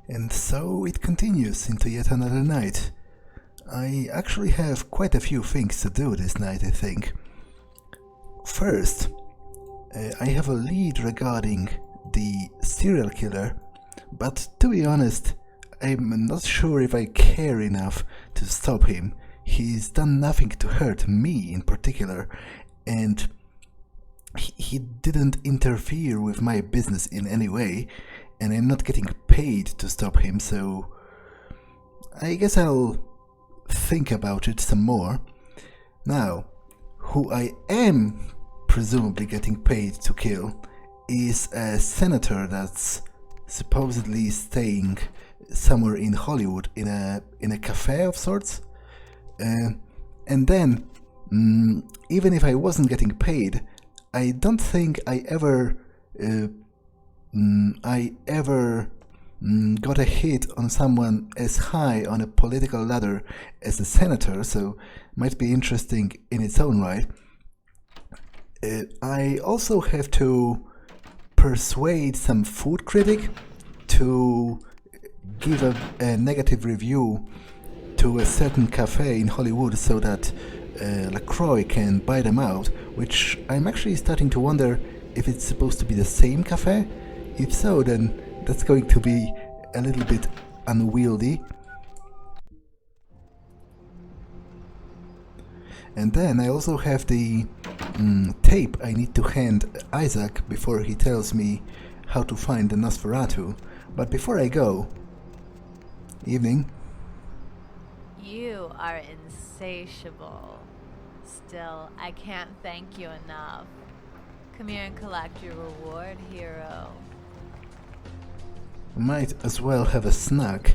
And so it continues into yet another night. I actually have quite a few things to do this night, I think. First, I have a lead regarding the serial killer, but to be honest, I'm not sure if I care enough to stop him. He's done nothing to hurt me in particular, and he didn't interfere with my business in any way, and I'm not getting paid to stop him, so I guess I'll think about it some more. Now, who I am presumably getting paid to kill is a senator that's supposedly staying somewhere in Hollywood in a cafe of sorts. And then, even if I wasn't getting paid, I don't think I ever got a hit on someone as high on a political ladder as the senator, so might be interesting in its own right. I also have to persuade some food critic to give a negative review to a certain cafe in Hollywood so that LaCroix can buy them out, which I'm actually starting to wonder if it's supposed to be the same cafe. If so, then that's going to be a little bit unwieldy. And then I also have the tape I need to hand Isaac before he tells me how to find the Nosferatu. But before I go... Evening. You are insatiable. Still, I can't thank you enough. Come here and collect your reward, hero. Might as well have a snack.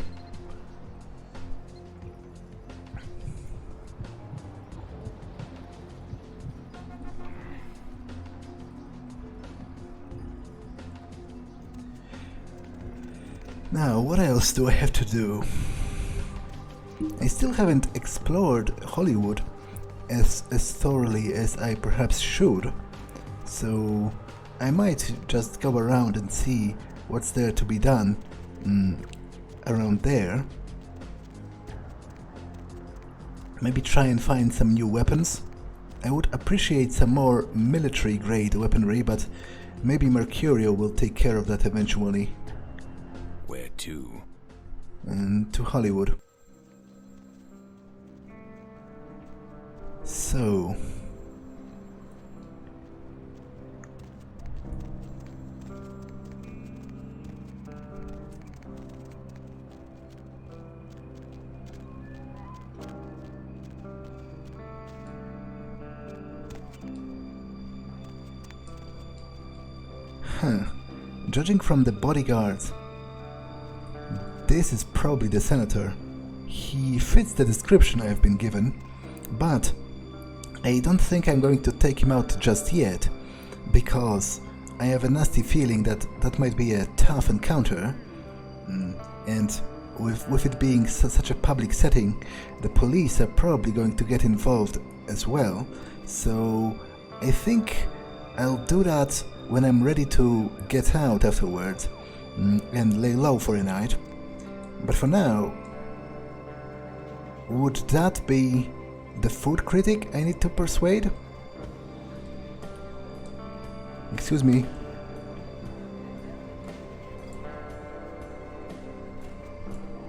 Now, what else do I have to do? I still haven't explored Hollywood as thoroughly as I perhaps should, so I might just go around and see what's there to be done around there. Maybe try and find some new weapons. I would appreciate some more military-grade weaponry, but maybe Mercurio will take care of that eventually. Where to? To Hollywood. So... Judging from the bodyguards, this is probably the senator. He fits the description I have been given, but I don't think I'm going to take him out just yet, because I have a nasty feeling that that might be a tough encounter, and with it being such a public setting, the police are probably going to get involved as well, so I think I'll do that when I'm ready to get out afterwards and lay low for a night. But for now, would that be the food critic I need to persuade? Excuse me.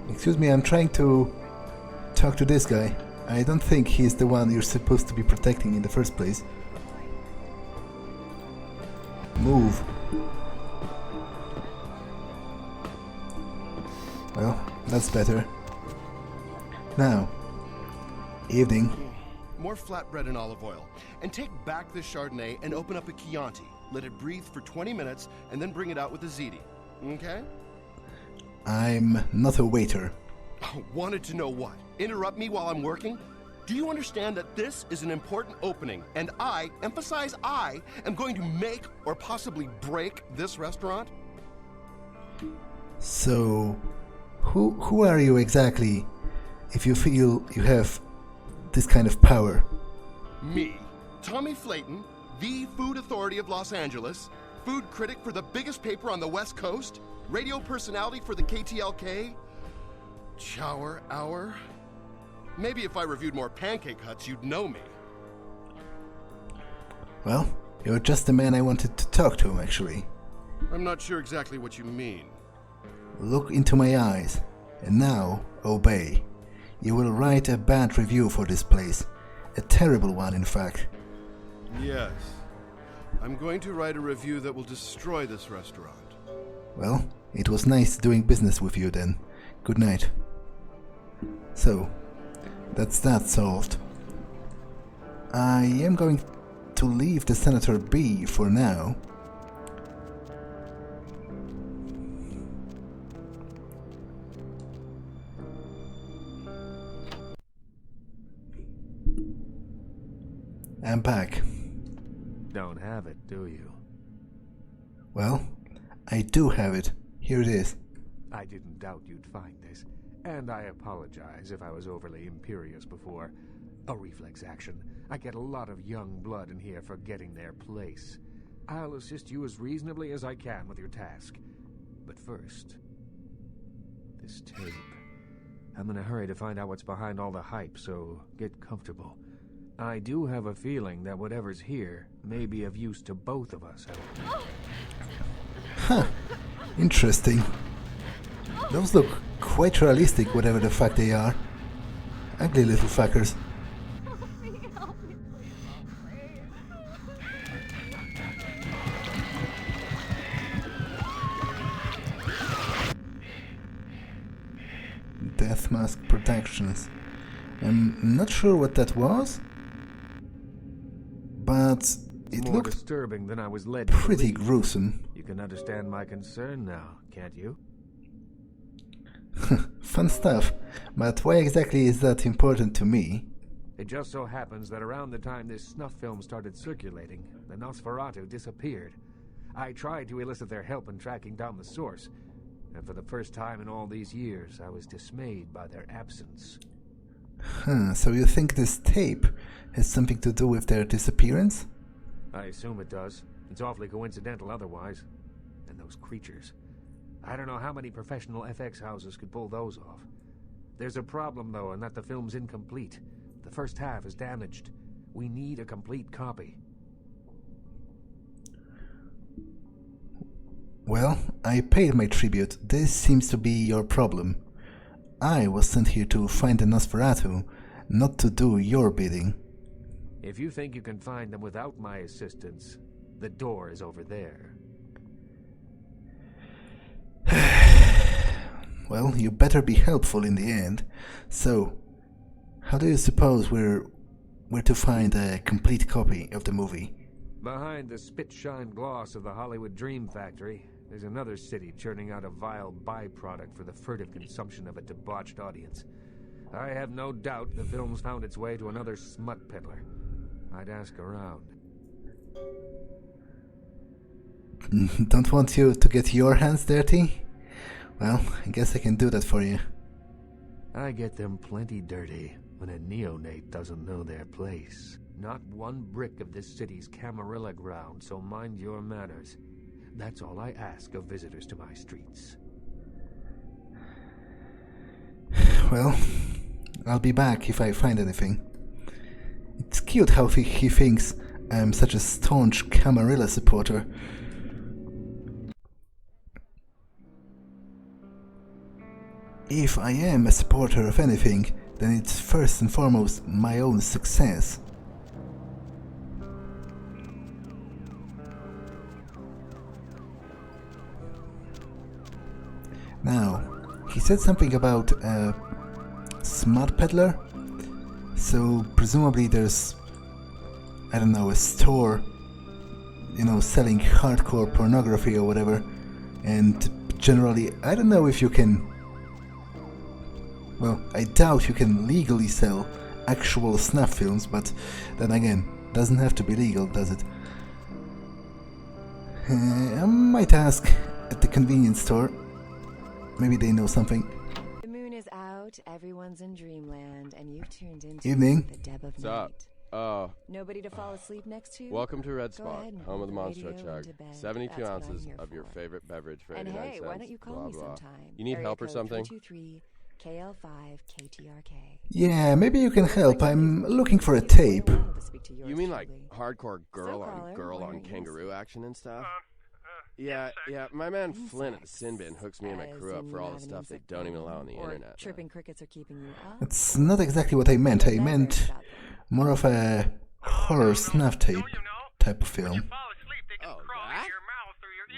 Excuse me, I'm trying to talk to this guy. I don't think he's the one you're supposed to be protecting in the first place. Move. Well, that's better. Now, evening. More flatbread and olive oil. And take back this Chardonnay and open up a Chianti. Let it breathe for 20 minutes and then bring it out with a ziti. Okay? I'm not a waiter. Wanted to know what? Interrupt me while I'm working? Do you understand that this is an important opening, and I, emphasize I, am going to make or possibly break this restaurant? So, who are you exactly, if you feel you have this kind of power? Me, Tommy Flayton, the food authority of Los Angeles, food critic for the biggest paper on the West Coast, Radio personality for the KTLK? Chower hour? Maybe if I reviewed more Pancake Huts, you'd know me. Well, you're just the man I wanted to talk to, actually. I'm not sure exactly what you mean. Look into my eyes, and now obey. You will write a bad review for this place. A terrible one, in fact. Yes. I'm going to write a review that will destroy this restaurant. Well, it was nice doing business with you then. Good night. So, that's that solved. I am going to leave the senator be for now. I'm back. Don't have it, do you? Well, I do have it. Here it is. I didn't doubt you'd find this, and I apologize if I was overly imperious before. A reflex action. I get a lot of young blood in here forgetting their place. I'll assist you as reasonably as I can with your task. But first, this tape. I'm in a hurry to find out what's behind all the hype, so get comfortable. I do have a feeling that whatever's here may be of use to both of us. Huh. Interesting. Those look quite realistic, whatever the fuck they are. Ugly little fuckers. Death Mask Protections. I'm not sure what that was, but it More looked disturbing than I was led to pretty believe. gruesome. You can understand my concern now, can't you? Fun stuff, but why exactly is that important to me? It just so happens that around the time this snuff film started circulating, the Nosferatu disappeared. I tried to elicit their help in tracking down the source, and for the first time in all these years, I was dismayed by their absence. Huh, so you think this tape has something to do with their disappearance? I assume it does. It's awfully coincidental otherwise. And those creatures. I don't know how many professional FX houses could pull those off. There's a problem, though, in that the film's incomplete. The first half is damaged. We need a complete copy. Well, I paid my tribute. This seems to be your problem. I was sent here to find the Nosferatu, not to do your bidding. If you think you can find them without my assistance, the door is over there. Well, you better be helpful in the end. So, how do you suppose we're to find a complete copy of the movie? Behind the spit-shine gloss of the Hollywood Dream Factory, there's another city churning out a vile byproduct for the furtive consumption of a debauched audience. I have no doubt the film's found its way to another smut peddler. I'd ask around. Don't want you to get your hands dirty? Well, I guess I can do that for you. I get them plenty dirty when a neonate doesn't know their place. Not one brick of this city's Camarilla ground, so mind your manners. That's all I ask of visitors to my streets. Well, I'll be back if I find anything. It's cute how he thinks I'm such a staunch Camarilla supporter. If I am a supporter of anything, then it's first and foremost my own success. Now, he said something about a smut peddler, so presumably there's, I don't know, a store, you know, selling hardcore pornography or whatever, and generally, I don't know if you can, well, I doubt you can legally sell actual snuff films, but then again, doesn't have to be legal, does it? I might ask at the convenience store. Maybe they know something. The moon is out, everyone's in dreamland, and you've turned into Evening. the deb of What's night. up? Oh. Nobody to fall asleep next to? Welcome to Red Go Spot, ahead and home of the put the Monster radio Truck. into bed. 72 That's what I'm ounces here of your for. favorite beverage for And 89 hey, cents. why don't you call blah, me blah. sometime? You need Area help or code something? 323-KL5-KTRK. Yeah, maybe you can help. I'm looking for a tape. You mean like hardcore girl on kangaroo action and stuff? Yeah, my man Flynn at the Sin Bin hooks me and my crew up for all the stuff they don't even allow on the internet. Chirping crickets are keeping you up. That's not exactly what I meant. I meant more of a horror snuff tape type of film. Oh, that?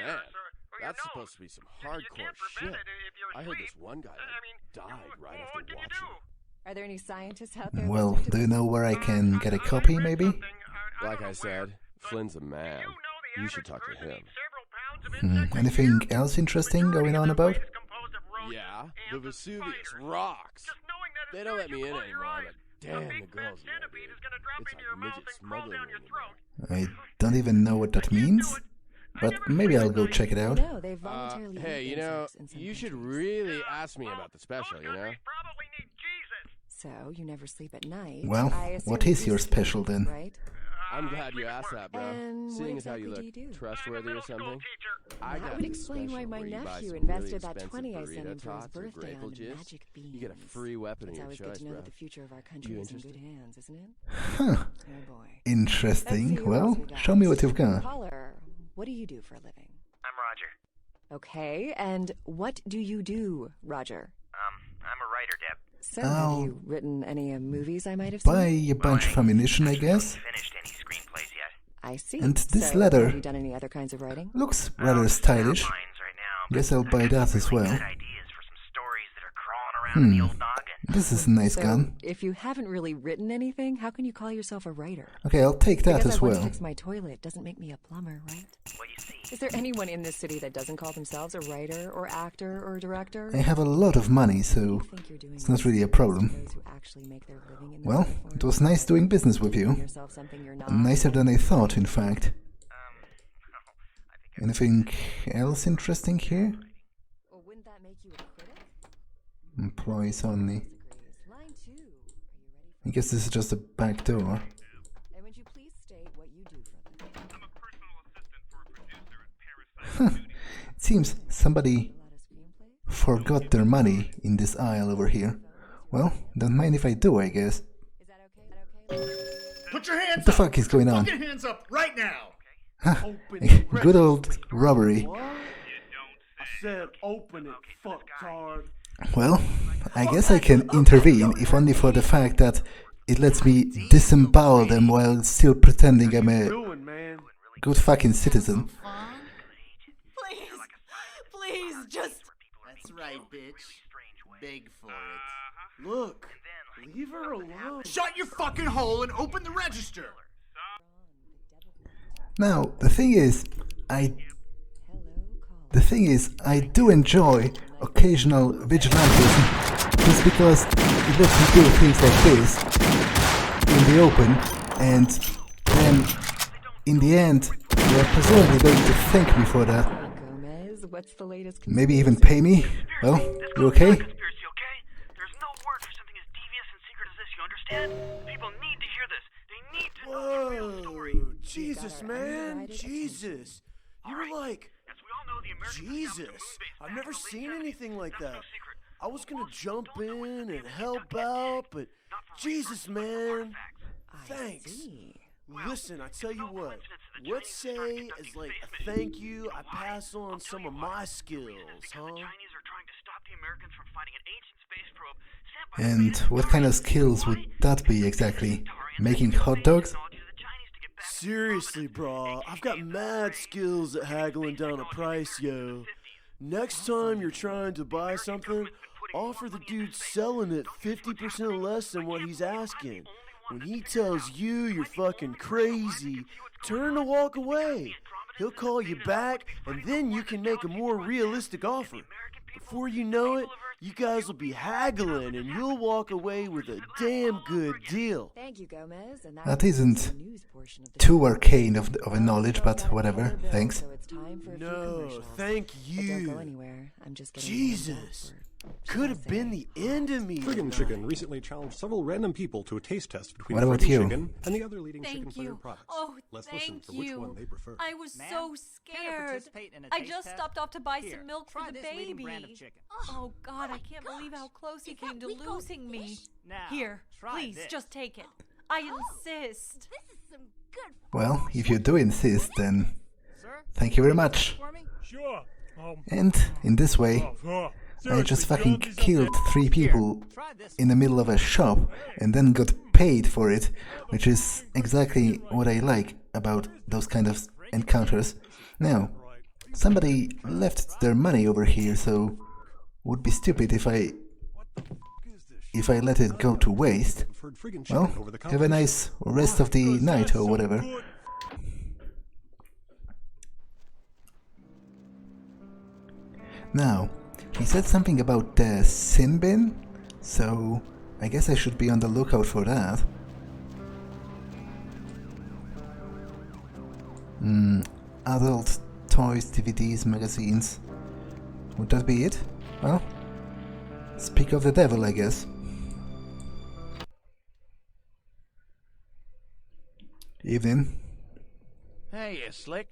Man, that's supposed to be some hardcore shit. I heard this one guy died right after watching it. Are there any scientists out there? Well, do you know where I can get a copy, maybe? Like I said, Flynn's a man. You should talk to him. Anything else interesting going on about? Yeah, the Vesuvius rocks. They don't let me in anymore, but damn, the girls in there, dude. It's like midget smuggling in there. I don't even know what that means, but maybe I'll go check it out. No, they voluntarily Hey, eat you know, insects in some you should countries. really ask me about the special, you know? So, you never sleep at night. Well, I assume what you is do your sleep, special then? Right? I'm glad you asked that, bro. And what Seeing as how you exactly look do you do? trustworthy or something, I That got would this explain why special my where you buy nephew some invested really that expensive 20 I sent burrito him for his tots or birthday grateful on the gist. magic beans. You get a free weapon in It's your always good choice, to know bro. that the future of our country You is in good interested? hands, isn't it? Huh. Oh boy. Interesting. Let's see who Well, else we got. show me what you've got. Caller, what do you do for a living? I'm Roger. Okay, and what do you do, Roger? I'm a writer, Deb. So, Oh. have you written any movies I might have seen? Buy a bunch of ammunition, I guess. Finished any screenplays yet? I see. And this So, letter have you done any other kinds of writing? looks rather stylish. Outlines right now, Guess but I'll buy I got that as really well. good ideas for some stories that are crawling around in the old noggin. This is a nice So, gun. if you haven't really written anything, how can you call yourself a writer? Okay, I'll take that Because as I want to well. fix my toilet doesn't make me a plumber, right? Well, you see, Is there anyone in this city that doesn't call themselves a writer or actor or director? I have a lot of money, so You think you're doing it's not this really a to those problem. who actually make their living in this Well, art form? it was nice doing business with Calling you. yourself something you're not? Nicer than I thought, in fact. I think Anything else interesting here? Well, wouldn't that make you a critic? Employees only. Disagrees. Line 2. Are you ready for I guess this is just a back door. And would you please state what you do for a living? I'm a personal assistant for a producer at Parasite Studios. It seems somebody A lot of screenplays? forgot their money in this aisle over here. Well, don't mind if I do, I guess. Is that okay? Is that okay? Put your hands What the up! fuck is going on? Fucking hands up right now! Huh. Open the Good old register. robbery. What? I said open it, fucktard. Well, I guess I can intervene, if only for the fact that it lets me disembowel them while still pretending I'm a Doing, man. good fucking citizen. Please, just. That's right, bitch. Beg for it. Look, leave her alone. Shut your fucking hole and open the register. Now, the thing is, I do enjoy occasional vigilantism just because it lets me do things like this in the open, and then in the end, they are presumably going to thank me for that. Gomez, what's the latest? Maybe even pay me. Well, you okay? conspiracy, okay? There's no word for something as devious and secret as this, you understand? People need to hear this. They need to know the real story. Whoa, Jesus, man, Jesus. You were like, As we all know, the Americans Jesus. established a moon base I've back never in the late seen 70s. anything like That's that. no secret. I was gonna Well, jump don't know what in they're and doing. help Don't get out, but Not for Jesus, research, but for man. artifacts. Thanks. See. Listen, I tell you no what. coincidence that the Let's Chinese are say, conducting as like space a missions. thank you, You know I why? pass on I'll some tell of you my why. The skills, reason is because huh? the Chinese are trying to stop the Americans from finding an ancient space probe sent by And the what kind of skills would that be exactly? Making hot dogs? Seriously, bro, I've got mad skills at haggling down a price, yo. Next time you're trying to buy something, offer the dude selling it 50% less than what he's asking. When he tells you you're fucking crazy, turn to walk away. He'll call you back, and then you can make a more realistic offer. Before you know it, you guys will be haggling, and you'll walk away with a damn good deal. Thank you, Gomez. And That concludes isn't the news portion of the too show. arcane of a knowledge, but whatever, thanks. So it's time for a few No, commercials. thank But don't go you. anywhere. I'm just getting Jesus. Could have been the end of me. Friggin' Chicken recently challenged several random people to a taste test between What about Friggin' you? Chicken and the other leading chicken Thank flavored you. products. Oh, Let's listen thank for which you. one they prefer. I was Ma'am, so care to scared. participate in a I taste just test? stopped off to buy Here, some milk try for the this leading baby. brand of chicken. Oh God, I can't believe how close he came to losing me. Now, Here, try please, this. just take it. I insist. Well, if you do insist, then Sir, thank you very much. for me? Sure. And in this way, I just fucking killed 3 people Try this. in the middle of a shop and then got paid for it, which is exactly what I like about those kind of encounters. Now, somebody left their money over here, so would be stupid if I let it go to waste. Preferred Friggin' Well, Chicken over the have a nice rest of the night or whatever. Now, he said something about the sin bin, so I guess I should be on the lookout for that. Adult toys, DVDs, magazines. Would that be it? Well, speak of the devil, I guess. Evening. Hey, you slick.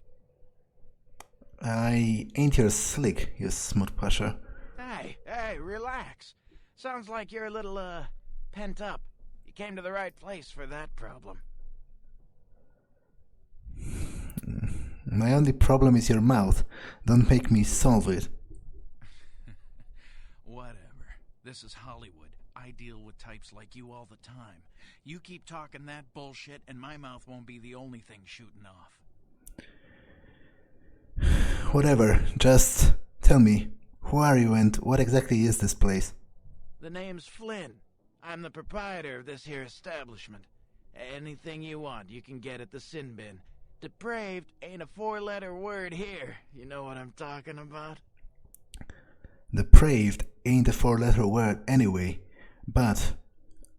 I ain't your slick, you smut pusher. Hey, relax. Sounds like you're a little, pent up. You came to the right place for that problem. My only problem is your mouth. Don't make me solve it. Whatever. This is Hollywood. I deal with types like you all the time. You keep talking that bullshit, and my mouth won't be the only thing shooting off. Whatever, just tell me, who are you and what exactly is this place? The name's Flynn. I'm the proprietor of this here establishment. Anything you want, you can get at the sin bin. Depraved ain't a 4-letter word here. You know what I'm talking about? Depraved ain't a 4-letter word anyway, but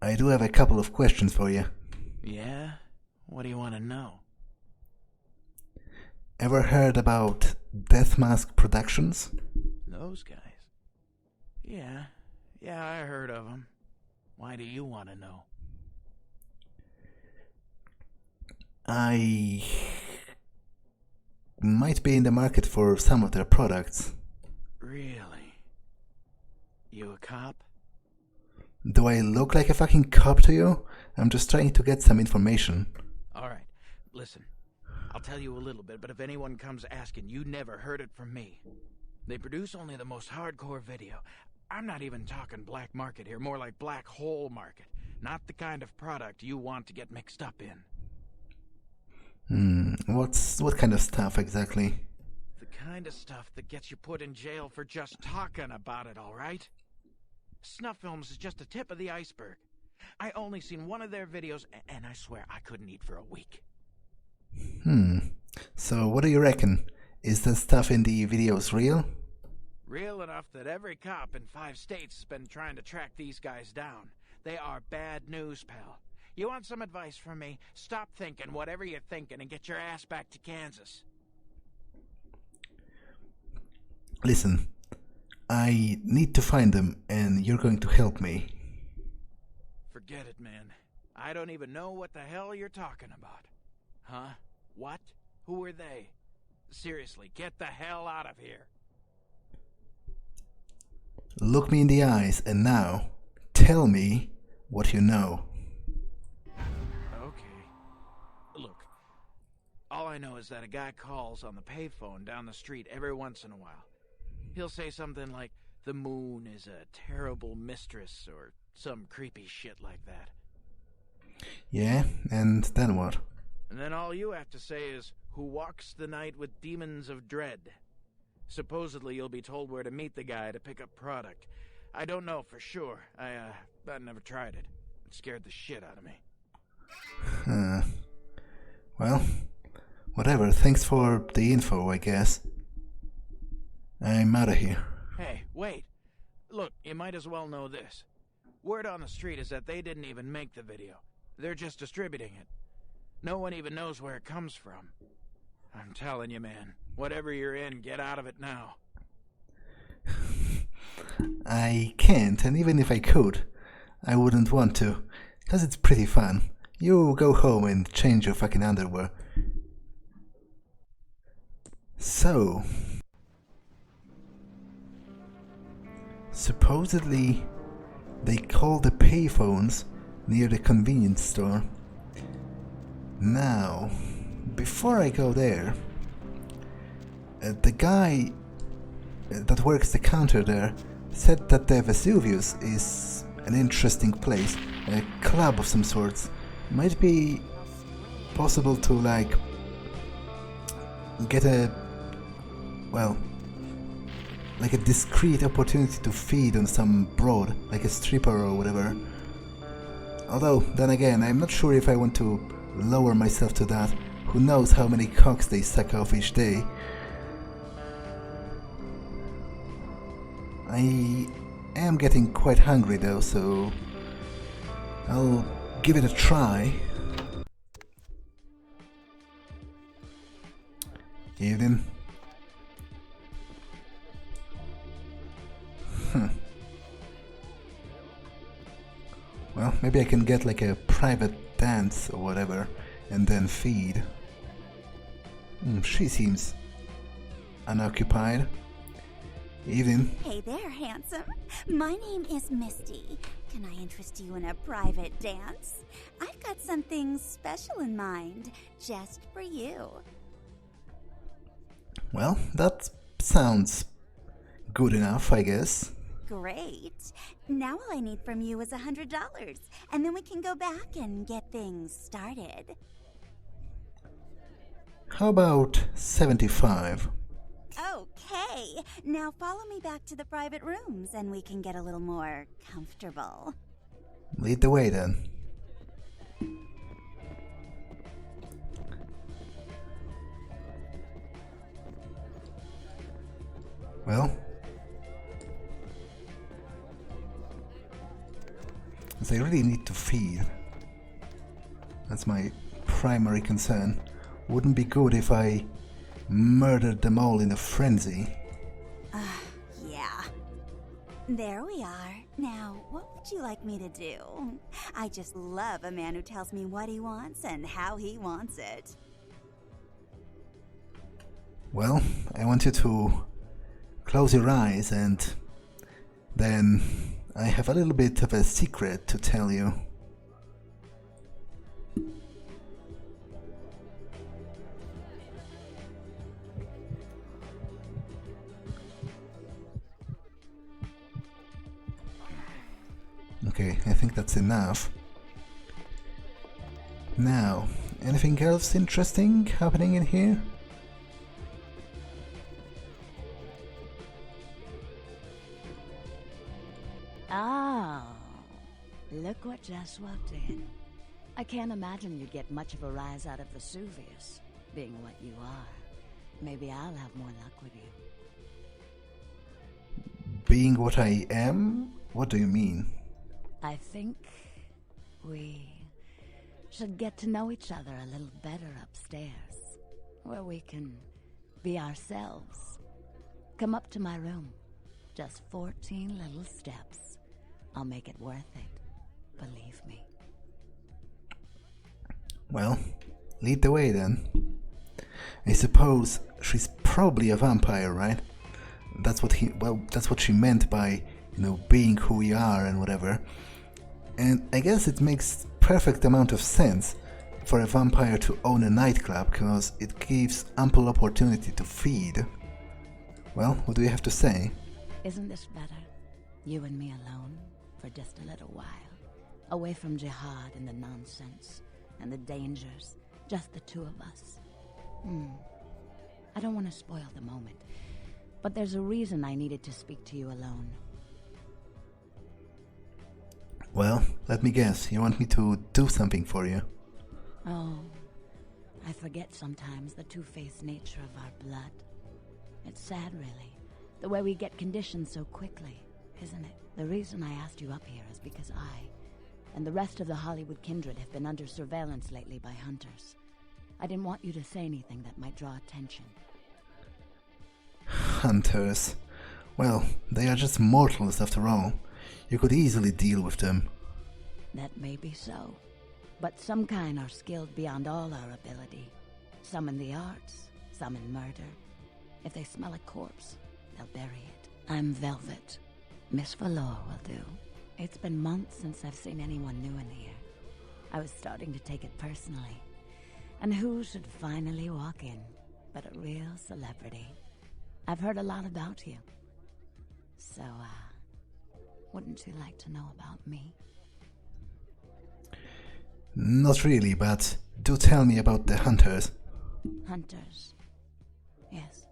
I do have a couple of questions for you. Yeah? What do you want to know? Ever heard about Death Mask Productions? Those guys? Yeah, I heard of them. Why do you want to know? I might be in the market for some of their products. Really? You a cop? Do I look like a fucking cop to you? I'm just trying to get some information. Alright, listen. I'll tell you a little bit, but if anyone comes asking, you never heard it from me. They produce only the most hardcore video. I'm not even talking black market here, more like black hole market. Not the kind of product you want to get mixed up in. What kind of stuff exactly? The kind of stuff that gets you put in jail for just talking about it, alright? Snuff films is just the tip of the iceberg. I only seen one of their videos, and I swear I couldn't eat for a week. So what do you reckon? Is the stuff in the videos real? Real enough that every cop in 5 states has been trying to track these guys down. They are bad news, pal. You want some advice from me? Stop thinking whatever you're thinking and get your ass back to Kansas. Listen, I need to find them and you're going to help me. Forget it, man. I don't even know what the hell you're talking about. Huh? What? Who are they? Seriously, get the hell out of here. Look me in the eyes and now tell me what you know. Okay. Look, all I know is that a guy calls on the payphone down the street every once in a while. He'll say something like, the moon is a terrible mistress, or some creepy shit like that. Yeah, and then what? And then all you have to say is, who walks the night with demons of dread. Supposedly you'll be told where to meet the guy to pick up product. I don't know for sure. I never tried it. It scared the shit out of me. Well, whatever. Thanks for the info, I guess. I'm out of here. Hey, wait. Look, you might as well know this. Word on the street is that they didn't even make the video. They're just distributing it. No one even knows where it comes from. I'm telling you, man. Whatever you're in, get out of it now. I can't, and even if I could, I wouldn't want to, because it's pretty fun. You go home and change your fucking underwear. So, supposedly they call the payphones near the convenience store. Now, before I go there, the guy that works the counter there said that the Vesuvius is an interesting place, a club of some sorts. Might be possible to, like, get a, well, like a discreet opportunity to feed on some broad, like a stripper or whatever. Although, then again, I'm not sure if I want to lower myself to that. Who knows how many cocks they suck off each day. I am getting quite hungry though, so I'll give it a try. Evening. Well, maybe I can get like a private dance or whatever and then feed. She seems unoccupied. Evening. Hey there, handsome. My name is Misty. Can I interest you in a private dance? I've got something special in mind, just for you. Well, that sounds good enough, I guess. Great. Now all I need from you is $100, and then we can go back and get things started. How about 75? Okay. Now follow me back to the private rooms, and we can get a little more comfortable. Lead the way then. Well, as I really need to feed. That's my primary concern. Wouldn't be good if I murdered them all in a frenzy. Yeah. There we are. Now, what would you like me to do? I just love a man who tells me what he wants and how he wants it. Well, I want you to close your eyes, and then I have a little bit of a secret to tell you. Okay, I think that's enough. Now, anything else interesting happening in here? Oh, look what just walked in. I can't imagine you'd get much of a rise out of Vesuvius, being what you are. Maybe I'll have more luck with you. Being what I am? What do you mean? I think we should get to know each other a little better upstairs, where we can be ourselves. Come up to my room. Just 14 little steps. I'll make it worth it. Believe me. Well, lead the way then. I suppose she's probably a vampire, right? That's what she meant by, being who we are and whatever. And I guess it makes perfect amount of sense for a vampire to own a nightclub, because it gives ample opportunity to feed. Well, what do you have to say? Isn't this better? You and me alone for just a little while. Away from jihad and the nonsense and the dangers. Just the two of us. I don't want to spoil the moment, but there's a reason I needed to speak to you alone. Well, let me guess. You want me to do something for you? Oh, I forget sometimes the two-faced nature of our blood. It's sad, really, the way we get conditioned so quickly, isn't it? The reason I asked you up here is because I and the rest of the Hollywood kindred have been under surveillance lately by hunters. I didn't want you to say anything that might draw attention. Hunters? Well, they are just mortals after all. You could easily deal with them. That may be so. But some kind are skilled beyond all our ability. Some in the arts, some in murder. If they smell a corpse, they'll bury it. I'm Velvet. Miss Valor will do. It's been months since I've seen anyone new in here. I was starting to take it personally. And who should finally walk in but a real celebrity? I've heard a lot about you. So, wouldn't you like to know about me? Not really, but do tell me about the hunters. Hunters? Yes.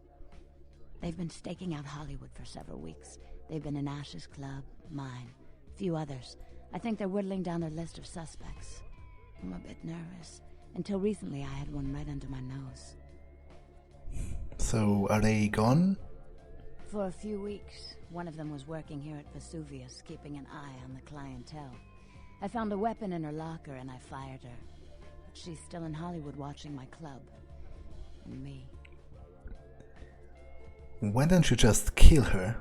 They've been staking out Hollywood for several weeks. They've been in Ash's club, mine, a few others. I think they're whittling down their list of suspects. I'm a bit nervous. Until recently, I had one right under my nose. So, are they gone? For a few weeks, one of them was working here at Vesuvius, keeping an eye on the clientele. I found a weapon in her locker and I fired her. But she's still in Hollywood watching my club. And me. Why don't you just kill her?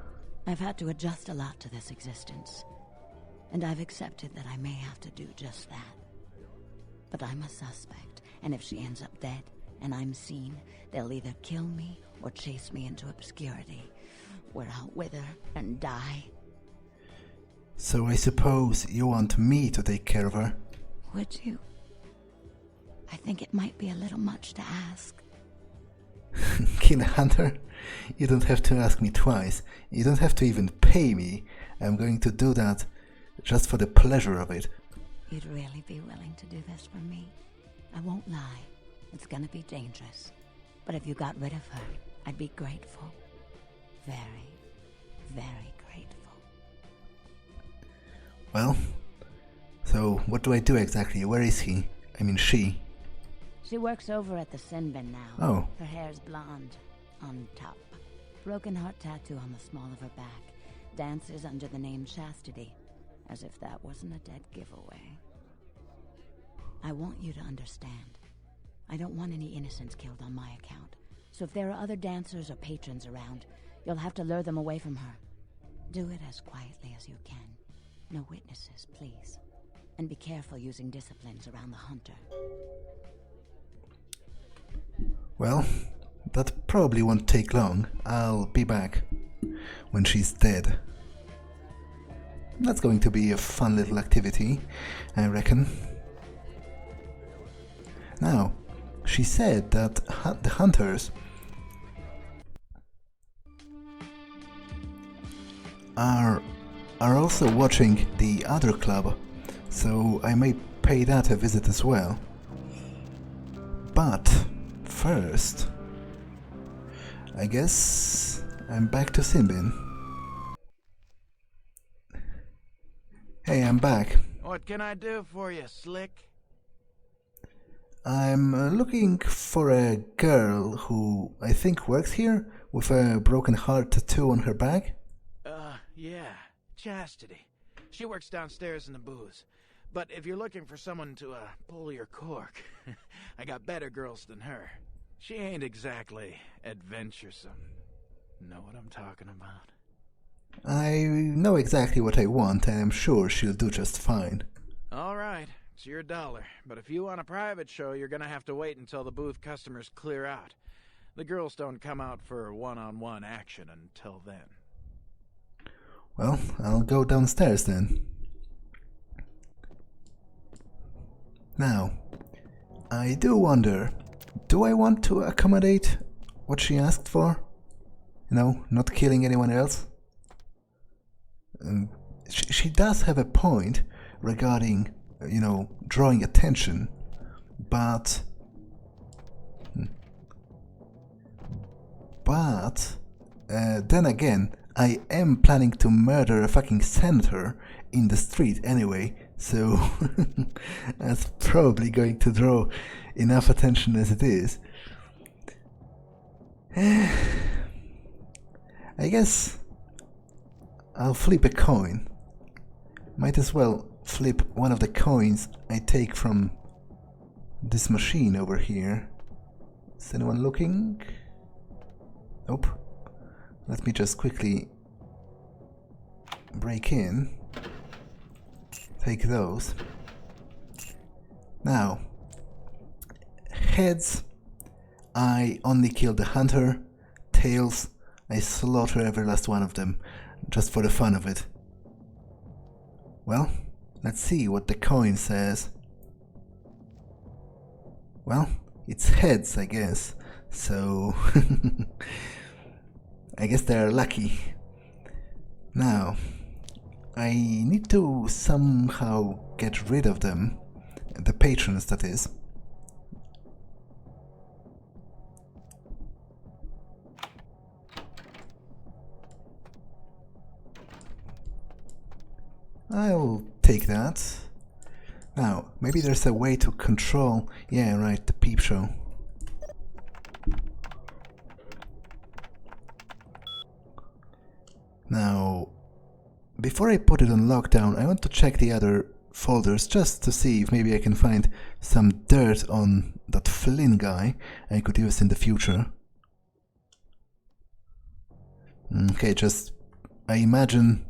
I've had to adjust a lot to this existence. And I've accepted that I may have to do just that. But I'm a suspect, and if she ends up dead, and I'm seen, they'll either kill me or chase me into obscurity, where I'll wither and die. So I suppose you want me to take care of her? Would you? I think it might be a little much to ask. Kill a hunter? You don't have to ask me twice. You don't have to even pay me. I'm going to do that just for the pleasure of it. You'd really be willing to do this for me? I won't lie. It's gonna be dangerous. But if you got rid of her, I'd be grateful. Very, very grateful. Well, so what do I do exactly? Where is he? I mean, she. She works over at the sin bin now. Oh. Her hair's blonde, on top. Broken heart tattoo on the small of her back. Dances under the name Chastity, as if that wasn't a dead giveaway. I want you to understand. I don't want any innocents killed on my account. So if there are other dancers or patrons around, you'll have to lure them away from her. Do it as quietly as you can. No witnesses, please. And be careful using disciplines around the hunter. Well, that probably won't take long. I'll be back when she's dead. That's going to be a fun little activity, I reckon. Now, she said that the hunters are also watching the other club, so I may pay that a visit as well. But first, I guess I'm back to Sinbin. Hey, I'm back. What can I do for you, Slick? I'm looking for a girl who I think works here with a broken heart tattoo on her back. Yeah, Chastity. She works downstairs in the booze. But if you're looking for someone to pull your cork, I got better girls than her. She ain't exactly adventuresome. Know what I'm talking about? I know exactly what I want, and I'm sure she'll do just fine. All right, it's your dollar. But if you want a private show, you're gonna have to wait until the booth customers clear out. The girls don't come out for one-on-one action until then. Well, I'll go downstairs then. Now, I do wonder, do I want to accommodate what she asked for? You know, not killing anyone else? She does have a point regarding, you know, drawing attention, but then again, I am planning to murder a fucking senator in the street anyway, so that's probably going to draw enough attention as it is. I guess I'll flip a coin. Might as well flip one of the coins I take from this machine over here. Is anyone looking? Nope. Let me just quickly break in. Take those. Now, heads, I only kill the hunter. Tails, I slaughter every last one of them, just for the fun of it. Well, let's see what the coin says. Well, it's heads, I guess, so I guess they're lucky. Now, I need to somehow get rid of them, the patrons, that is. I'll take that. Now, maybe there's a way to control... Yeah, right, the peep show. Now, before I put it on lockdown, I want to check the other folders just to see if maybe I can find some dirt on that Flynn guy I could use in the future. Okay, just... I imagine...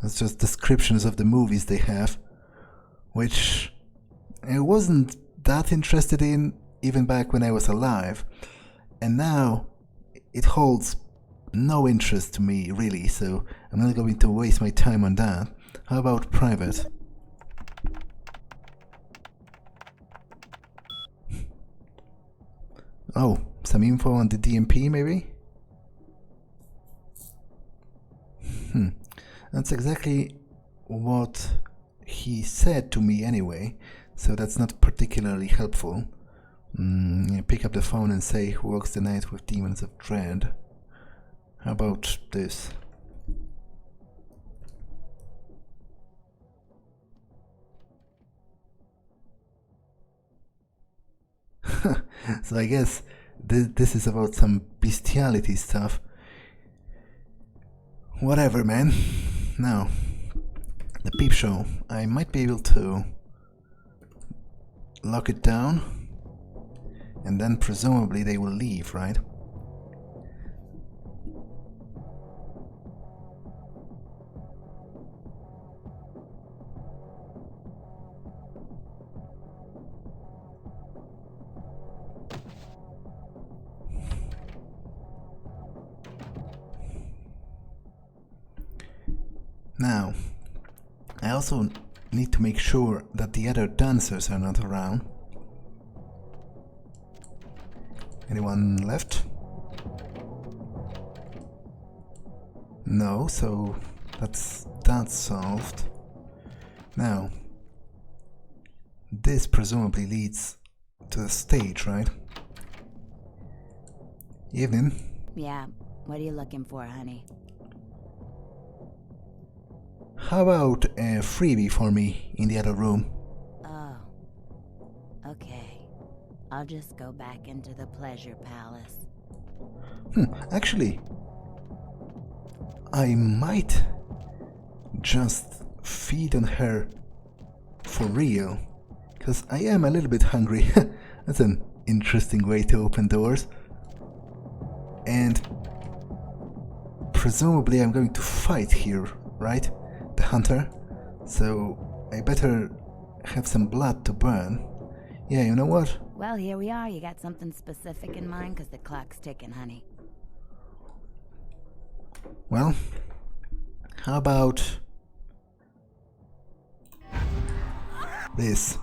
That's just descriptions of the movies they have, which I wasn't that interested in even back when I was alive, and now it holds no interest to me really, so I'm not going to waste my time on that. How about private? Oh, some info on the DMP maybe? That's exactly what he said to me anyway, so that's not particularly helpful. Pick up the phone and say, who walks the night with demons of dread. How about this? So I guess this is about some bestiality stuff. Whatever, man. Now, the peep show. I might be able to lock it down, and then presumably they will leave, right? Now, I also need to make sure that the other dancers are not around. Anyone left? No, so that's solved. Now, this presumably leads to the stage, right? Evening. Yeah, what are you looking for, honey? How about a freebie for me in the other room? Oh, okay. I'll just go back into the pleasure palace. Actually, I might just feed on her for real, because I am a little bit hungry. That's an interesting way to open doors. And presumably I'm going to fight here, right? The hunter, so I better have some blood to burn. Yeah, you know what? Well, here we are. You got something specific in mind? Because the clock's ticking, honey. Well, how about this?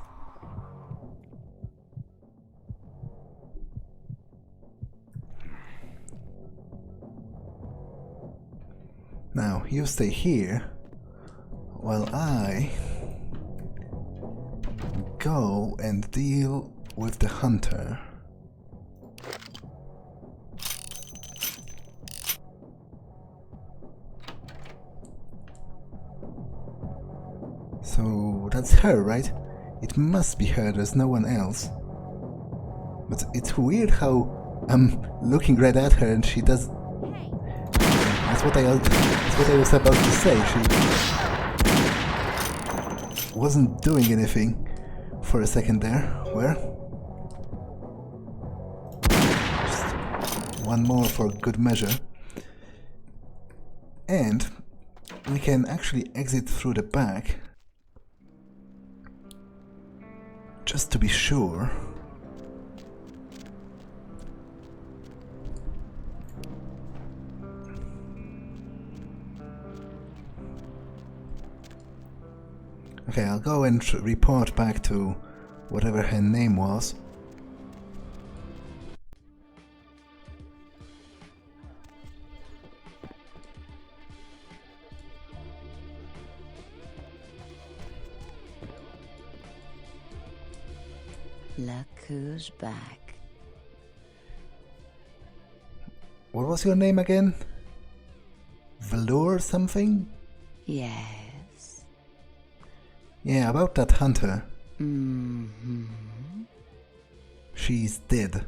Now, you stay here while I go and deal with the hunter. So that's her, right? It must be her, there's no one else. But it's weird how I'm looking right at her and she does... That's what I was about to say. She wasn't doing anything for a second there. Where? Just one more for good measure. And we can actually exit through the back, just to be sure. Okay, I'll go and report back to whatever her name was. LaCroix's back. What was your name again? Velour something? Yes. Yeah, about that hunter. Mm-hmm. She's dead.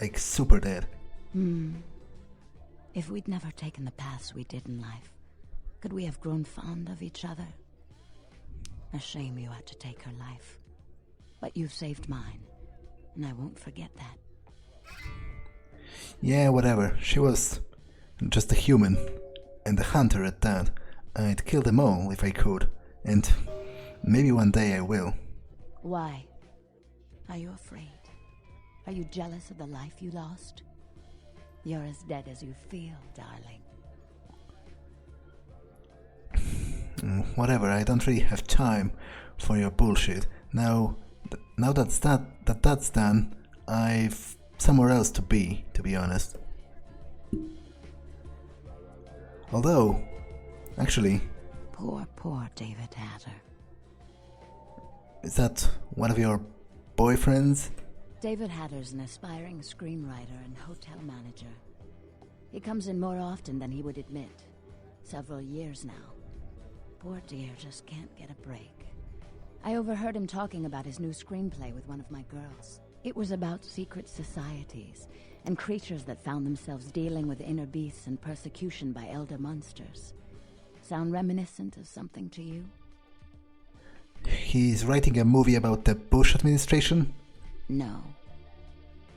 Like, super dead. If we'd never taken the paths we did in life, could we have grown fond of each other? A shame you had to take her life. But you've saved mine, and I won't forget that. Yeah, whatever. She was just a human, and a hunter at that. I'd kill them all if I could, and maybe one day I will. Why? Are you afraid? Are you jealous of the life you lost? You're as dead as you feel, darling. Whatever, I don't really have time for your bullshit. Now that's that's done, I've somewhere else to be honest. Although, actually... Poor David Hatter. Is that one of your boyfriends? David Hatter's an aspiring screenwriter and hotel manager. He comes in more often than he would admit. Several years now. Poor dear just can't get a break. I overheard him talking about his new screenplay with one of my girls. It was about secret societies and creatures that found themselves dealing with inner beasts and persecution by elder monsters. Sound reminiscent of something to you? He's writing a movie about the Bush administration? No.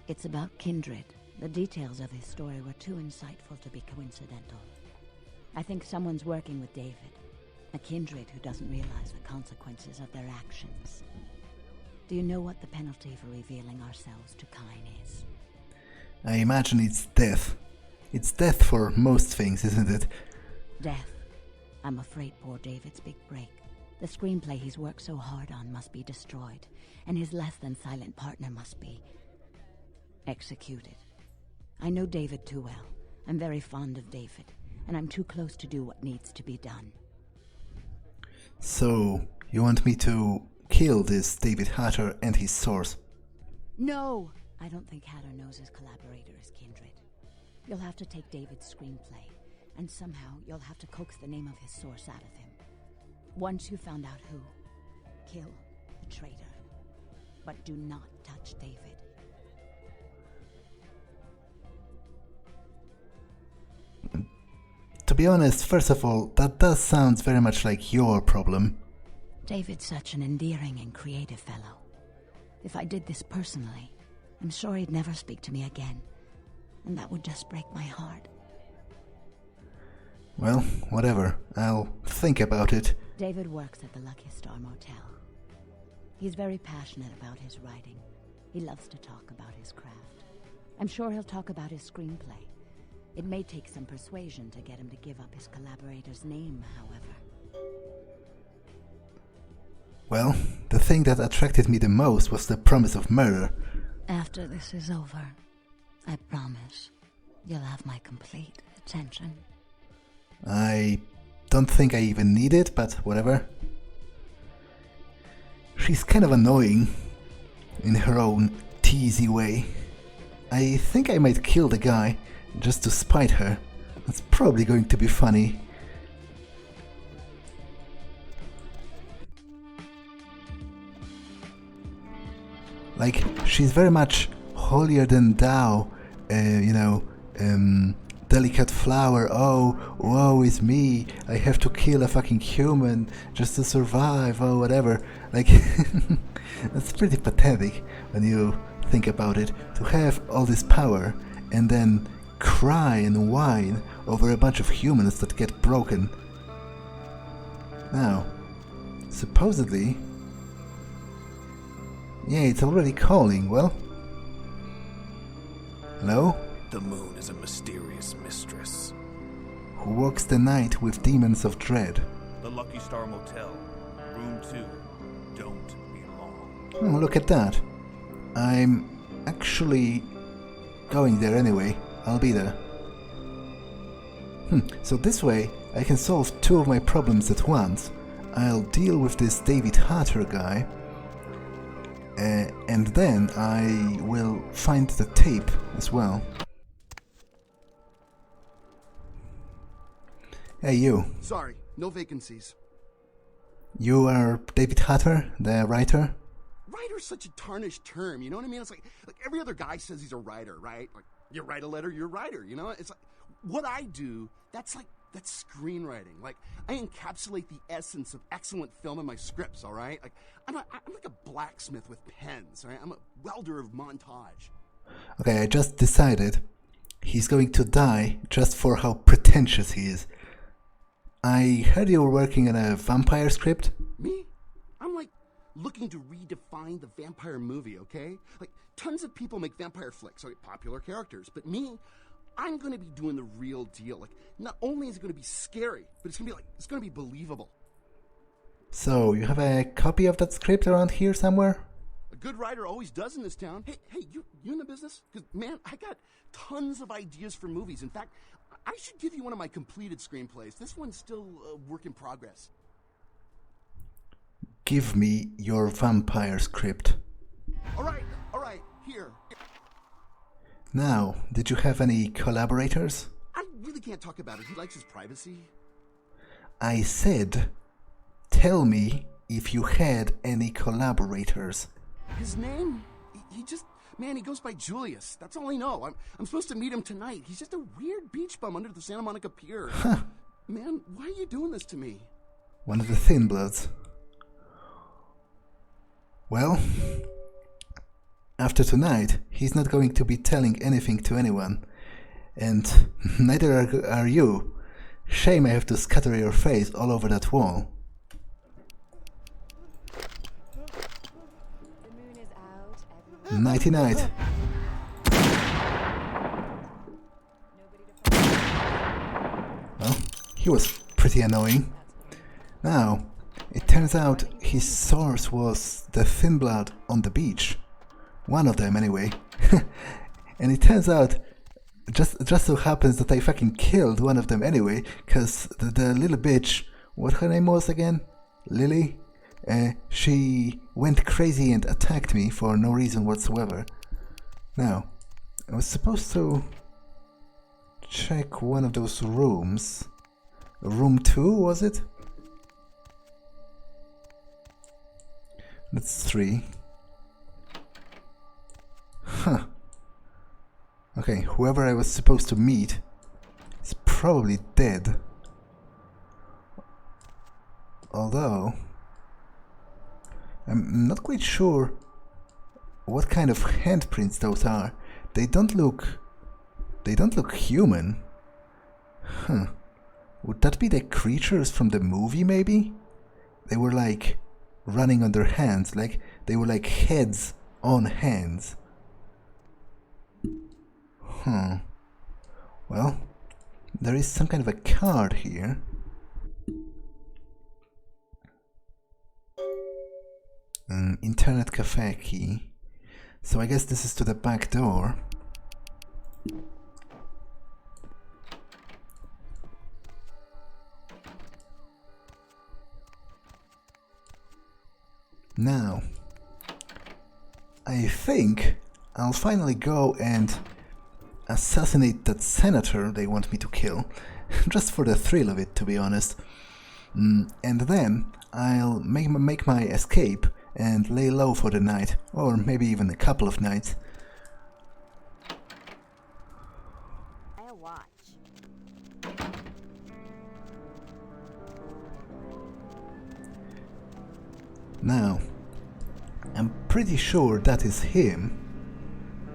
It's about kindred. The details of his story were too insightful to be coincidental. I think someone's working with David. A kindred who doesn't realize the consequences of their actions. Do you know what the penalty for revealing ourselves to Kine is? I imagine it's death. It's death for most things, isn't it? Death. I'm afraid poor David's big break. The screenplay he's worked so hard on must be destroyed, and his less-than-silent partner must be... executed. I know David too well. I'm very fond of David, and I'm too close to do what needs to be done. So, you want me to kill this David Hatter and his source? No! I don't think Hatter knows his collaborator is kindred. You'll have to take David's screenplay, and somehow you'll have to coax the name of his source out of him. Once you found out who, kill the traitor. But do not touch David. To be honest, first of all, that does sound very much like your problem. David's such an endearing and creative fellow. If I did this personally, I'm sure he'd never speak to me again. And that would just break my heart. Well, whatever. I'll think about it. David works at the Lucky Star Motel. He's very passionate about his writing. He loves to talk about his craft. I'm sure he'll talk about his screenplay. It may take some persuasion to get him to give up his collaborator's name, however. Well, the thing that attracted me the most was the promise of murder. After this is over, I promise you'll have my complete attention. I don't think I even need it, but whatever. She's kind of annoying in her own teasy way. I think I might kill the guy just to spite her. That's probably going to be funny. Like, she's very much holier than thou, delicate flower. Oh, woe is me, I have to kill a fucking human just to survive, oh, whatever. Like, that's pretty pathetic when you think about it, to have all this power and then cry and whine over a bunch of humans that get broken. Now, supposedly... Yeah, it's already calling, well... Hello? The moon is a mysterious mistress. Who walks the night with demons of dread? The Lucky Star Motel, room 2. Don't be long. Oh, look at that. I'm actually going there anyway. I'll be there. So this way, I can solve 2 of my problems at once. I'll deal with this David Hatter guy, and then I will find the tape as well. Hey, you. Sorry, no vacancies. You are David Hatter, the writer? Writer's such a tarnished term, you know what I mean? It's like every other guy says he's a writer, right? Like, you write a letter, you're a writer, you know? It's like, what I do, that's screenwriting. Like, I encapsulate the essence of excellent film in my scripts, all right? Like, I'm like a blacksmith with pens, all right? I'm a welder of montage. Okay, I just decided he's going to die just for how pretentious he is. I heard you were working on a vampire script. Me? I'm like looking to redefine the vampire movie, okay? Like, tons of people make vampire flicks, okay, popular characters, but me, I'm gonna be doing the real deal. Like, not only is it gonna be scary, but it's gonna be believable. So, you have a copy of that script around here somewhere? A good writer always does in this town. Hey, you in the business? Because, man, I got tons of ideas for movies. In fact, I should give you one of my completed screenplays. This one's still a work in progress. Give me your vampire script. All right, here. Now, did you have any collaborators? I really can't talk about it. He likes his privacy. I said, tell me if you had any collaborators. His name? He just... Man, he goes by Julius. That's all I know. I'm supposed to meet him tonight. He's just a weird beach bum under the Santa Monica Pier. Huh. Man, why are you doing this to me? One of the Thin Bloods. Well, after tonight, he's not going to be telling anything to anyone. And neither are you. Shame I have to scatter your face all over that wall. Nighty-night. Well, he was pretty annoying. Now, it turns out his source was the Thin Blood on the beach. One of them, anyway. And it turns out, just so happens that I fucking killed one of them anyway, because the little bitch, what her name was again? Lily? She went crazy and attacked me for no reason whatsoever. Now, I was supposed to check one of those rooms. Room 2, was it? That's 3. Huh. Okay, whoever I was supposed to meet is probably dead. Although... I'm not quite sure what kind of handprints those are. They don't look human. Huh. Would that be the creatures from the movie, maybe? They were like running on their hands, like they were like heads on hands. Well, there is some kind of a card here. Internet cafe key. So I guess this is to the back door. Now, I think I'll finally go and assassinate that senator they want me to kill, just for the thrill of it, to be honest. And then I'll make my escape and lay low for the night, or maybe even a couple of nights. I'll watch. Now, I'm pretty sure that is him,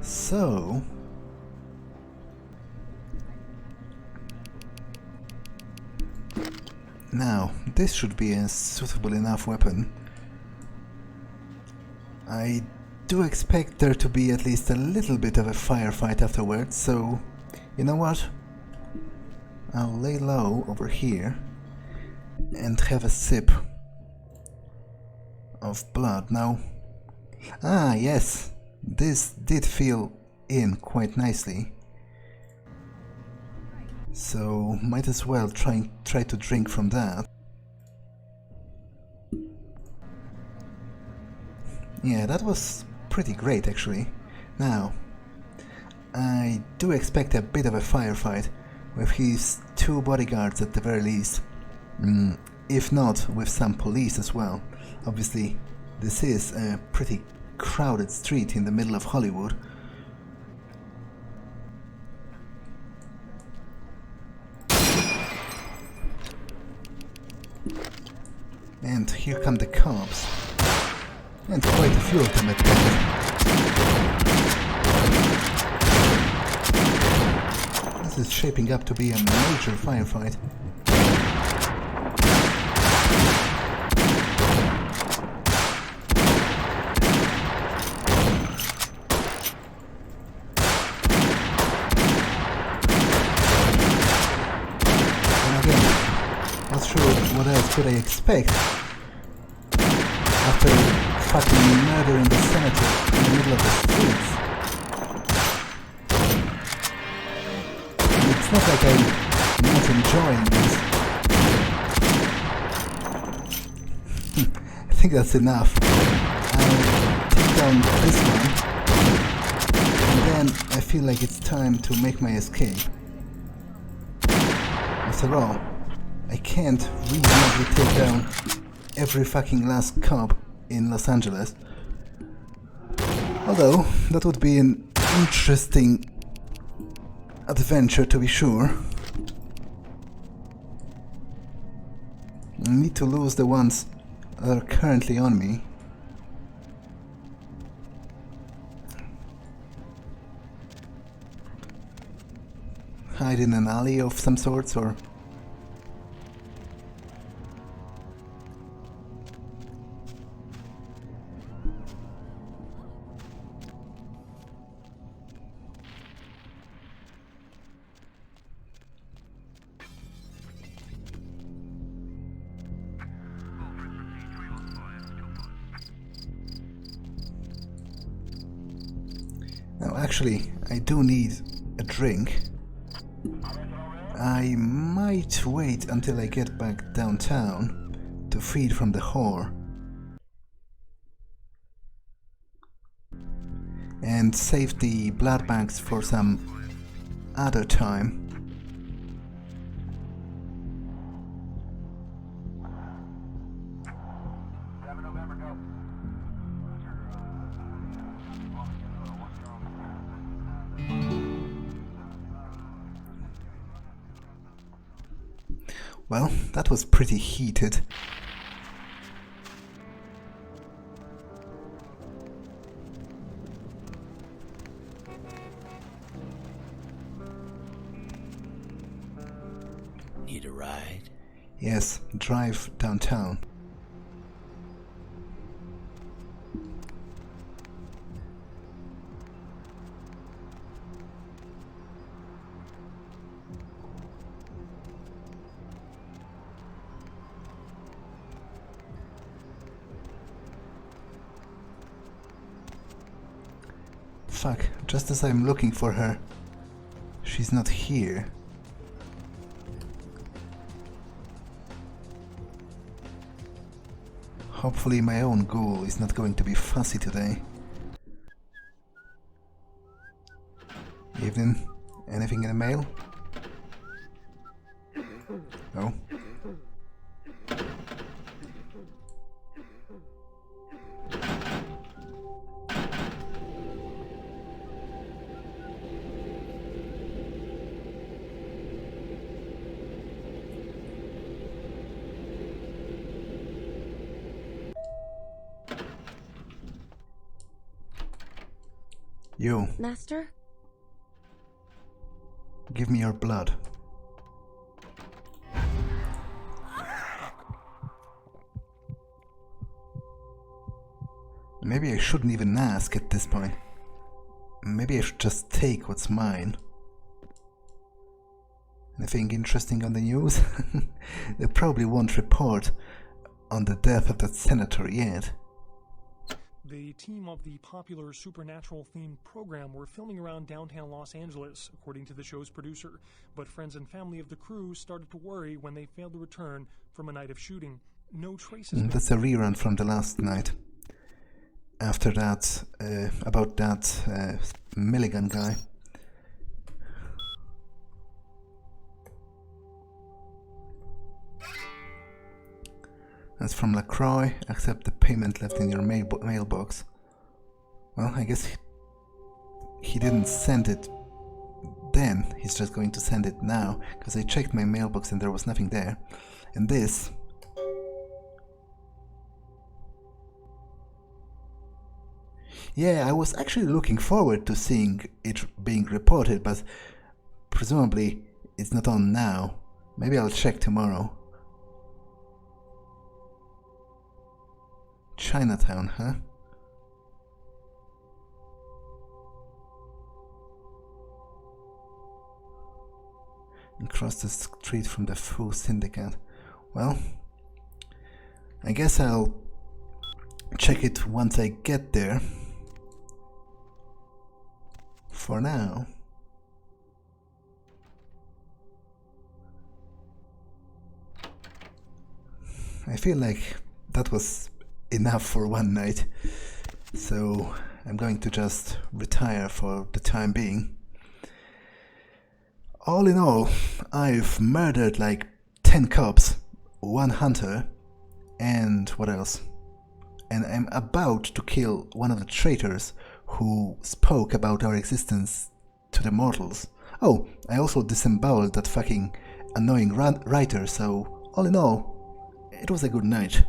so... Now, this should be a suitable enough weapon. I do expect there to be at least a little bit of a firefight afterwards, so you know what? I'll lay low over here and have a sip of blood. Now, yes, this did feel in quite nicely, so might as well try to drink from that. Yeah, that was pretty great actually. Now, I do expect a bit of a firefight with his 2 bodyguards at the very least, if not with some police as well. Obviously, this is a pretty crowded street in the middle of Hollywood. And here come the cops. And quite a few of them at that. This is shaping up to be a major firefight. And again, not sure what else could I expect after fucking murder in the cemetery in the middle of the streets. And it's not like I'm not enjoying this. I think that's enough. I'll take down this one, and then I feel like it's time to make my escape. After all, I can't reasonably take down every fucking last cop in Los Angeles. Although, that would be an interesting adventure to be sure. I need to lose the ones that are currently on me. Hide in an alley of some sorts, or... Now, actually, I do need a drink. I might wait until I get back downtown to feed from the whore. And save the blood banks for some other time. Well, that was pretty heated. Need a ride? Yes, drive downtown. Fuck, just as I'm looking for her, she's not here. Hopefully my own ghoul is not going to be fussy today. Evening. Anything in the mail? No? You. Master? Give me your blood. Maybe I shouldn't even ask at this point. Maybe I should just take what's mine. Anything interesting on the news? They probably won't report on the death of that senator yet. The team of the popular supernatural-themed program were filming around downtown Los Angeles, according to the show's producer. But friends and family of the crew started to worry when they failed to return from a night of shooting. No traces. That's a rerun from the last night. After that, about that Milligan guy. That's from LaCroix. Accept the payment left in your mailbox. Well, I guess he didn't send it then. He's just going to send it now, because I checked my mailbox and there was nothing there. And this... yeah, I was actually looking forward to seeing it being reported, but presumably it's not on now. Maybe I'll check tomorrow. Chinatown, huh? Across the street from the Foo Syndicate. Well, I guess I'll check it once I get there. For now. I feel like that was enough for one night, so I'm going to just retire for the time being. All in all, I've murdered like 10 cops, 1 hunter, and what else? And I'm about to kill one of the traitors who spoke about our existence to the mortals. Oh, I also disemboweled that fucking annoying writer, so all in all, it was a good night.